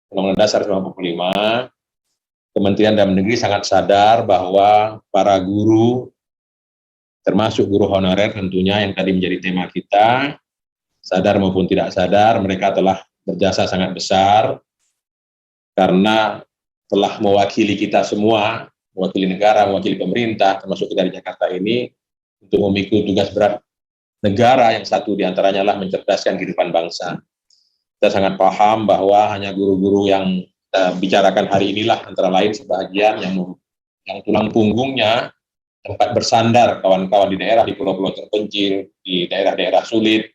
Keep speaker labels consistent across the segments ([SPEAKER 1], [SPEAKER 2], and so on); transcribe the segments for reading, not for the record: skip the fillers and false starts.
[SPEAKER 1] Undang-Undang Dasar 1945, Kementerian Dalam Negeri sangat sadar bahwa para guru, termasuk guru honorer tentunya yang tadi menjadi tema kita, sadar maupun tidak sadar, mereka telah berjasa sangat besar karena telah mewakili kita semua, mewakili negara, mewakili pemerintah, termasuk kita di Jakarta ini, untuk memikul tugas berat negara yang satu diantaranya adalah mencerdaskan kehidupan bangsa. Kita sangat paham bahwa hanya guru-guru yang bicarakan hari inilah antara lain sebagian yang tulang punggungnya tempat bersandar kawan-kawan di daerah, di pulau-pulau terpencil, di daerah-daerah sulit.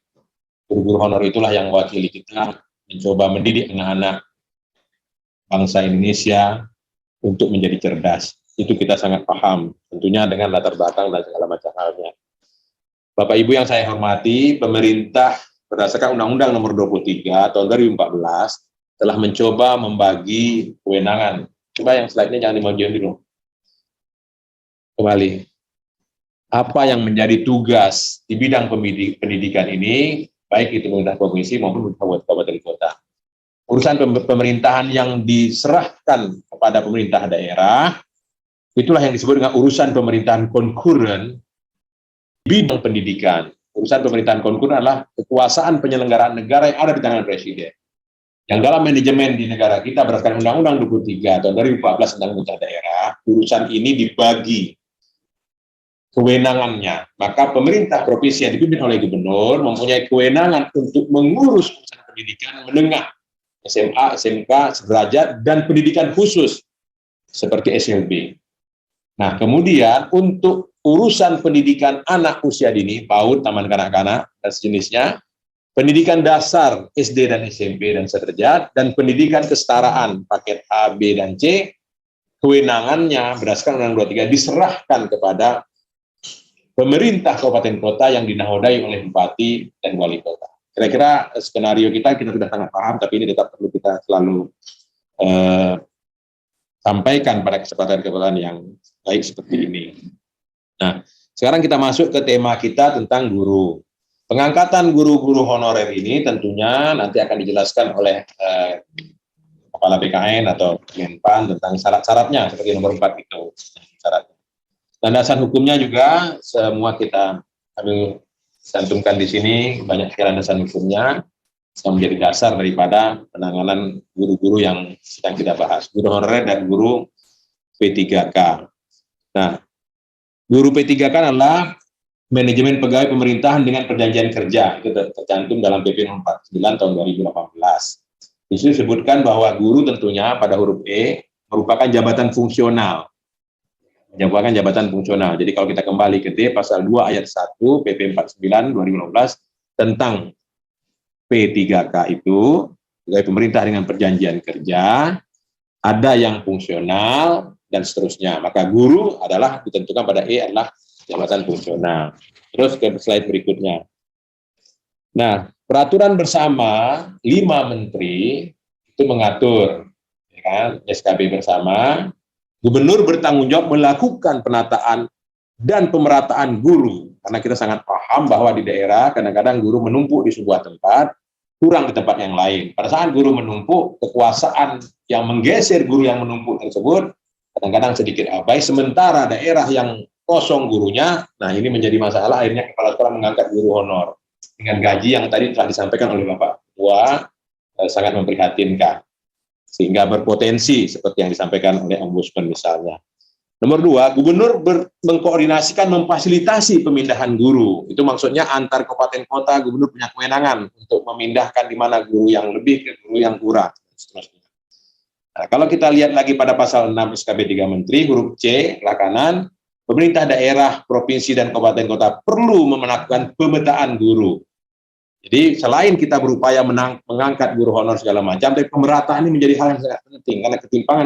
[SPEAKER 1] Guru-guru honor itulah yang mewakili kita mencoba mendidik anak-anak bangsa Indonesia untuk menjadi cerdas. Itu kita sangat paham, tentunya dengan latar belakang dan segala macam halnya. Bapak Ibu yang saya hormati, pemerintah berdasarkan Undang-Undang Nomor 23 tahun 2014 telah mencoba membagi kewenangan. Coba yang slide-nya jangan dimajuin dulu. Kembali. Apa yang menjadi tugas di bidang pendidikan ini, baik itu pemerintah provinsi maupun kabupaten kota. Urusan pemerintahan yang diserahkan kepada pemerintah daerah, itulah yang disebut dengan urusan pemerintahan konkuren bidang pendidikan. Urusan pemerintahan konkuren adalah kekuasaan penyelenggaraan negara yang ada di tangan presiden. Yang dalam manajemen di negara kita berdasarkan Undang-Undang 23 tahun 2014 tentang pemerintah daerah, urusan ini dibagi kewenangannya. Maka pemerintah provinsi yang dipimpin oleh gubernur mempunyai kewenangan untuk mengurus urusan pendidikan menengah, SMA, SMK, sederajat, dan pendidikan khusus seperti SLB. Nah, kemudian untuk urusan pendidikan anak usia dini, PAUD, taman kanak-kanak, dan sejenisnya, pendidikan dasar SD dan SMP dan sederajat, dan pendidikan kesetaraan paket A, B, dan C, kewenangannya berdasarkan Undang-Undang 23 diserahkan kepada pemerintah kabupaten kota yang dinakodai oleh bupati dan wali kota. Kira-kira skenario kita sudah sangat paham, tapi ini tetap perlu kita selalu sampaikan pada kesempatan-kesempatan yang baik seperti ini. Nah, sekarang kita masuk ke tema kita tentang guru. Pengangkatan guru-guru honorer ini tentunya nanti akan dijelaskan oleh Kepala BKN atau Menpan tentang syarat-syaratnya, seperti nomor 4 itu. Syaratnya. Landasan hukumnya juga semua kita ambil cantumkan di sini, banyak sekali landasan hukumnya yang menjadi dasar daripada penanganan guru-guru yang sedang kita bahas, guru honorer dan guru P3K. Nah, guru P3K adalah manajemen pegawai pemerintahan dengan perjanjian kerja, itu tercantum dalam PP No. 49 tahun 2018. Di sini disebutkan bahwa guru tentunya pada huruf E merupakan jabatan fungsional. Merupakan jabatan fungsional. Jadi kalau kita kembali ke D pasal 2 ayat 1 PP 49 2015 tentang P3K itu, pegawai pemerintah dengan perjanjian kerja, ada yang fungsional, dan seterusnya. Maka guru adalah ditentukan pada E adalah jabatan fungsional. Terus ke slide berikutnya. Nah, peraturan bersama 5 menteri itu mengatur, ya kan, SKB bersama, gubernur bertanggung jawab melakukan penataan dan pemerataan guru. Karena kita sangat paham bahwa di daerah kadang-kadang guru menumpuk di sebuah tempat, kurang di tempat yang lain. Pada saat guru menumpuk, kekuasaan yang menggeser guru yang menumpuk tersebut kadang-kadang sedikit abai, sementara daerah yang kosong gurunya, nah ini menjadi masalah, akhirnya kepala sekolah mengangkat guru honor dengan gaji yang tadi telah disampaikan oleh Bapak Ketua, sangat memprihatinkan, sehingga berpotensi seperti yang disampaikan oleh Ombudsman misalnya. Nomor 2, gubernur mengkoordinasikan, memfasilitasi pemindahan guru. Itu maksudnya antar kabupaten kota, gubernur punya kewenangan untuk memindahkan di mana guru yang lebih ke guru yang kurang. Nah, kalau kita lihat lagi pada pasal 6 SKB 3 Menteri, huruf C, kanan, pemerintah daerah, provinsi, dan kabupaten kota perlu melakukan pemetaan guru. Jadi selain kita berupaya mengangkat guru honor segala macam, tapi pemerataan ini menjadi hal yang sangat penting, karena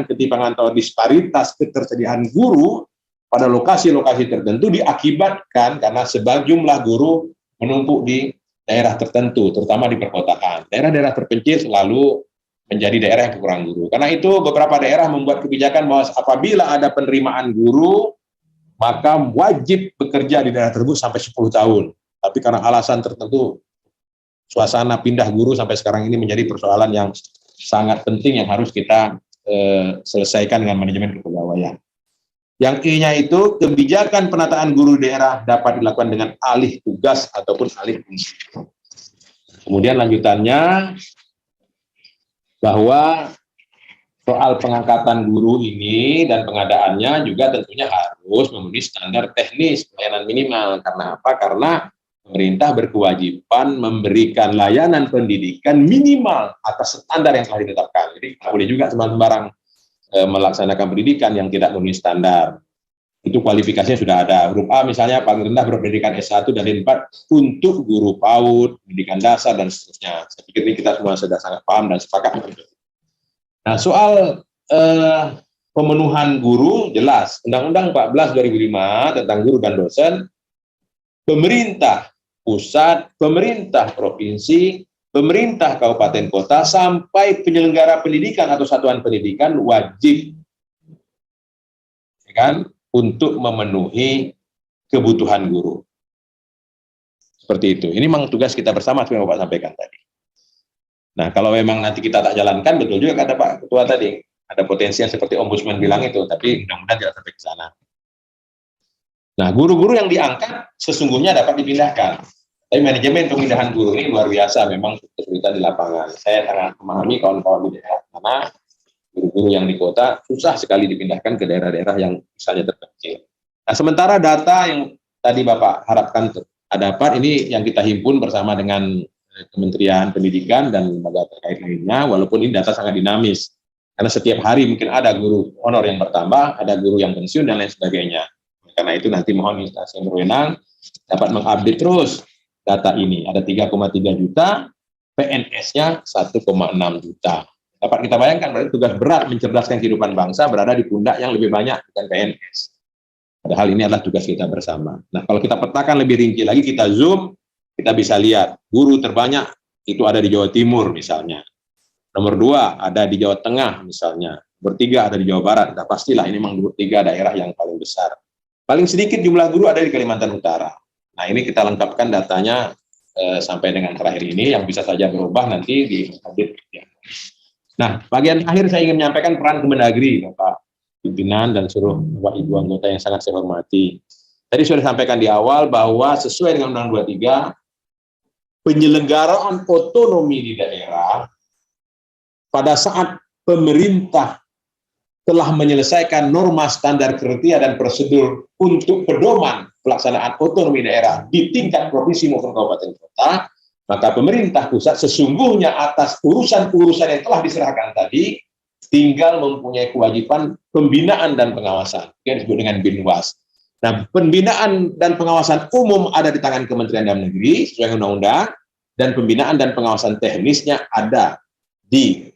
[SPEAKER 1] ketimpangan atau disparitas ketersediaan guru pada lokasi-lokasi tertentu diakibatkan karena jumlah guru menumpuk di daerah tertentu, terutama di perkotaan. Daerah-daerah terpencil selalu menjadi daerah yang kurang guru. Karena itu beberapa daerah membuat kebijakan bahwa apabila ada penerimaan guru, maka wajib bekerja di daerah tersebut sampai 10 tahun. Tapi karena alasan tertentu, suasana pindah guru sampai sekarang ini menjadi persoalan yang sangat penting yang harus kita selesaikan dengan manajemen kepegawaian. Yang I-nya itu, kebijakan penataan guru daerah dapat dilakukan dengan alih tugas ataupun alih fungsi. Kemudian lanjutannya, bahwa soal pengangkatan guru ini dan pengadaannya juga tentunya harus memenuhi standar teknis pelayanan minimal. Karena apa? Karena pemerintah berkewajiban memberikan layanan pendidikan minimal atas standar yang telah ditetapkan. Jadi tidak boleh juga sembarang melaksanakan pendidikan yang tidak memenuhi standar. Itu kualifikasinya sudah ada. Huruf A misalnya paling rendah berpendidikan S1 dan D4 untuk guru PAUD, pendidikan dasar, dan seterusnya. Saya pikir ini kita semua sudah sangat paham dan sepakat. Nah, soal pemenuhan guru, jelas. Undang-Undang 14 2005 tentang guru dan dosen, pemerintah pusat, pemerintah provinsi, pemerintah kabupaten kota, sampai penyelenggara pendidikan atau satuan pendidikan wajib kan, untuk memenuhi kebutuhan guru. Seperti itu. Ini memang tugas kita bersama, seperti yang Bapak sampaikan tadi. Nah, kalau memang nanti kita tak jalankan, betul juga kata Pak Ketua tadi, ada potensi yang seperti Ombudsman bilang itu, tapi mudah-mudahan tidak sampai ke sana. Nah, guru-guru yang diangkat sesungguhnya dapat dipindahkan. Tapi manajemen pemindahan guru ini luar biasa, memang kesulitan di lapangan. Saya sangat memahami kawan-kawan di daerah, karena guru-guru yang di kota susah sekali dipindahkan ke daerah-daerah yang misalnya terpencil. Nah, sementara data yang tadi Bapak harapkan dapat, ini yang kita himpun bersama dengan Kementerian Pendidikan dan lembaga terkait lainnya, walaupun ini data sangat dinamis. Karena setiap hari mungkin ada guru honor yang bertambah, ada guru yang pensiun, dan lain sebagainya. Karena itu nanti mohon instansi yang berwenang dapat mengupdate terus data ini. Ada 3,3 juta, PNS-nya 1,6 juta. Dapat kita bayangkan, berarti tugas berat mencerdaskan kehidupan bangsa berada di pundak yang lebih banyak, bukan PNS. Padahal ini adalah tugas kita bersama. Nah, kalau kita petakan lebih rinci lagi, kita zoom, kita bisa lihat guru terbanyak itu ada di Jawa Timur misalnya. Nomor 2 ada di Jawa Tengah misalnya. Nomor 3 ada di Jawa Barat. Nah, pastilah ini memang 3 daerah yang paling besar. Paling sedikit jumlah guru ada di Kalimantan Utara. Nah, ini kita lengkapkan datanya sampai dengan terakhir ini, yang bisa saja berubah nanti di update. Nah, bagian akhir saya ingin menyampaikan peran Kemendagri, Bapak pimpinan dan seluruh Bapak Ibu anggota yang sangat saya hormati. Tadi sudah disampaikan di awal bahwa sesuai dengan Undang-Undang 23, penyelenggaraan otonomi di daerah pada saat pemerintah telah menyelesaikan norma standar kriteria dan prosedur untuk pedoman pelaksanaan otonomi daerah di tingkat provinsi maupun kabupaten kota, maka pemerintah pusat sesungguhnya atas urusan-urusan yang telah diserahkan tadi tinggal mempunyai kewajiban pembinaan dan pengawasan, yang disebut dengan Binwas. Nah, pembinaan dan pengawasan umum ada di tangan Kementerian Dalam Negeri sesuai undang-undang, dan pembinaan dan pengawasan teknisnya ada di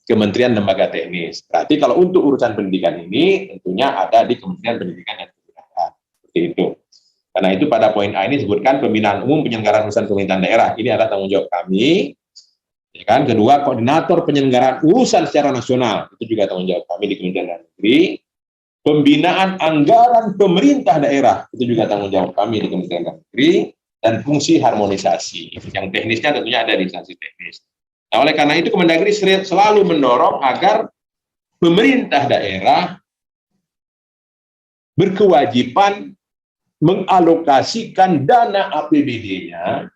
[SPEAKER 1] Kementerian Lembaga Teknis. Berarti kalau untuk urusan pendidikan ini tentunya ada di Kementerian Pendidikan dan Kebudayaan. Seperti itu. Karena itu pada poin A ini disebutkan pembinaan umum penyelenggaraan urusan pemerintahan daerah. Ini adalah tanggung jawab kami. Ya kan? Kedua, koordinator penyelenggaraan urusan secara nasional. Itu juga tanggung jawab kami di Kementerian Dalam Negeri. Pembinaan anggaran pemerintah daerah. Itu juga tanggung jawab kami di Kementerian Dalam Negeri. Dan fungsi harmonisasi. Yang teknisnya tentunya ada di instansi teknis. Nah, oleh karena itu Kemendagri selalu mendorong agar pemerintah daerah berkewajiban mengalokasikan dana APBD-nya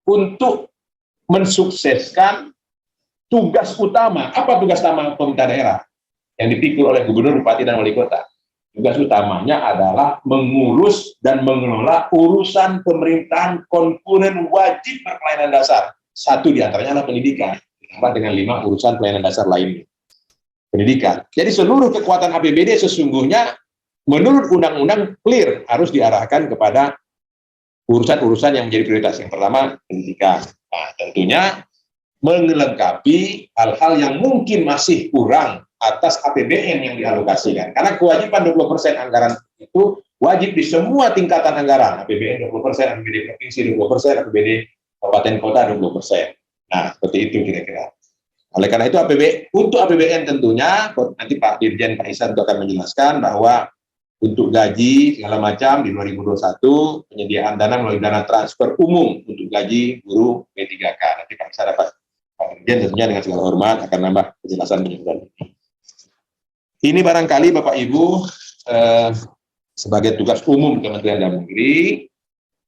[SPEAKER 1] untuk mensukseskan tugas utama. Apa tugas utama pemerintah daerah yang dipikul oleh gubernur, bupati, dan wali kota? Tugas utamanya adalah mengurus dan mengelola urusan pemerintahan konkuren wajib berpelayanan dasar. Satu di antaranya adalah pendidikan, ditambah dengan 5 urusan pelayanan dasar lainnya. Pendidikan. Jadi seluruh kekuatan APBD sesungguhnya menurut undang-undang clear harus diarahkan kepada urusan-urusan yang menjadi prioritas. Yang pertama, pendidikan. Nah, tentunya melengkapi hal-hal yang mungkin masih kurang atas APBN yang dialokasikan. Karena kewajiban 20% anggaran itu wajib di semua tingkatan anggaran. APBN 20%, APBD provinsi 20%, APBD kabupaten kota 20%. Nah, seperti itu kira-kira. Oleh karena itu untuk APBN tentunya nanti Pak Dirjen Pak Ihsan akan menjelaskan bahwa untuk gaji segala macam di 2021 penyediaan dana melalui dana transfer umum untuk gaji guru P3K. Nanti Pak Ihsan dapat Pak Dirjen tentunya dengan segala hormat akan nambah penjelasan ini. Ini barangkali Bapak Ibu sebagai tugas umum Kementerian Dalam Negeri,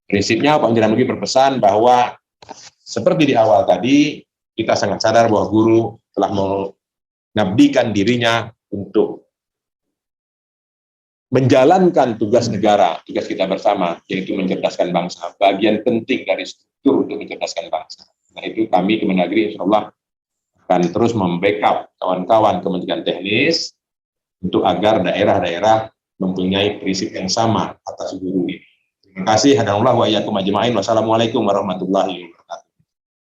[SPEAKER 1] prinsipnya Pak Menteri Dalam Negeri berpesan bahwa seperti di awal tadi, kita sangat sadar bahwa guru telah mengabdikan dirinya untuk menjalankan tugas negara, tugas kita bersama, yaitu mencerdaskan bangsa. Bagian penting dari struktur untuk mencerdaskan bangsa. Nah itu kami Kemendagri insya Allah akan terus membackup kawan-kawan Kementerian Teknis untuk agar daerah-daerah mempunyai prinsip yang sama atas guru ini. Terima kasih. Hadanallahu wa iyyakum ajma'in. Wassalamualaikum warahmatullahi wabarakatuh.